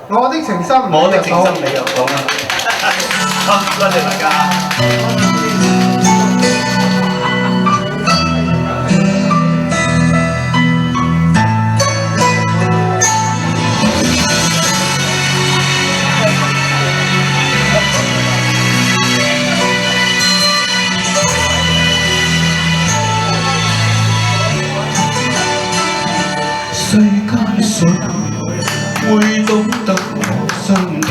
我的情深，我的情深你又講啦。好，多謝大家。世間誰會懂得我心痛？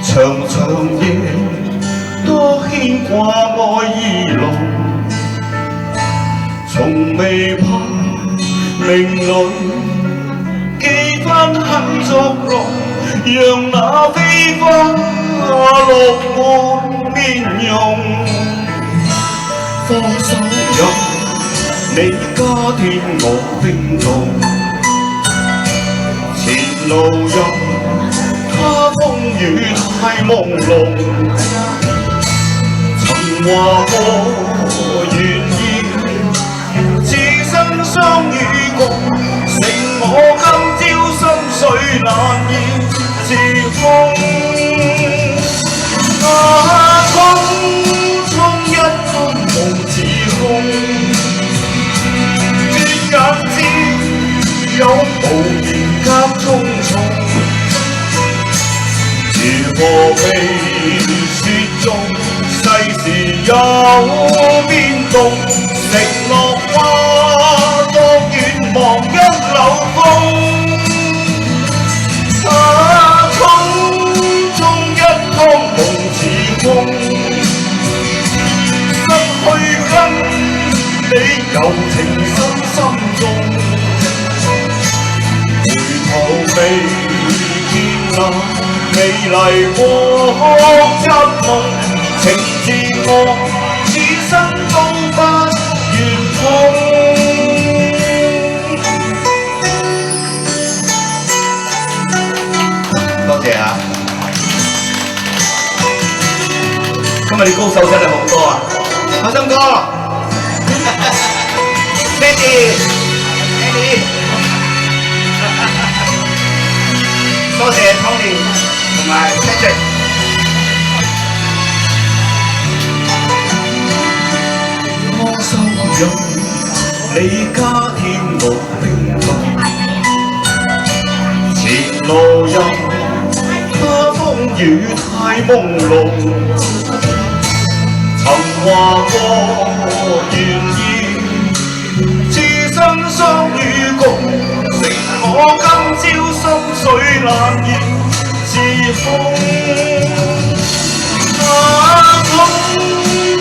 長長夜多牽掛愛意濃，從未怕命裏幾番恨作弄，讓那飛花落滿面容，放手讓你加添我冰凍，前路任他風雨太朦朧，曾話我願意此生相與共，成我今朝心碎難以自控。匆匆一分夢似空。眼知有無言夾匆匆，如何被雪中世事有變動？承諾化作遠望一縷風，匆匆一趟夢似空，失去跟你舊情深深中，回頭未見那美麗過一夢，情自我此生都不願碰。多謝啊！今日啲高手真係好多啊！開心哥。Mandy，多謝 Tony 同埋 Patrick。我收養你加添我冰凍，前路任他風雨太朦朧，曾話過願意。生相與共，成我今朝心碎難言自控。匆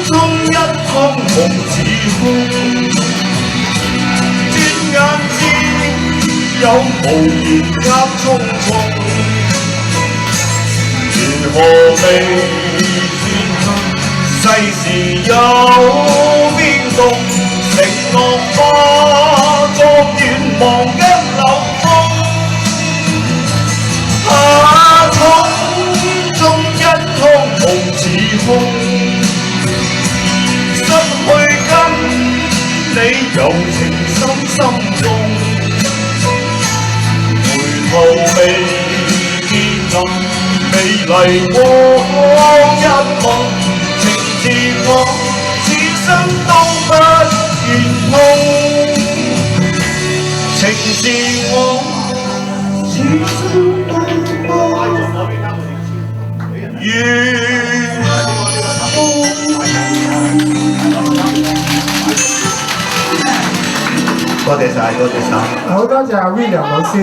匆一趟夢似空，轉眼知有無言夾匆匆。如何未轉身，世事有變動？承諾化作遠望一縷風，匆匆一趟夢似空，失去跟你柔情深深中，回頭未見那美麗過一夢，情自我此生都不願碰，情自我此生都不願碰。多謝晒，多謝晒。好多謝 William 老師。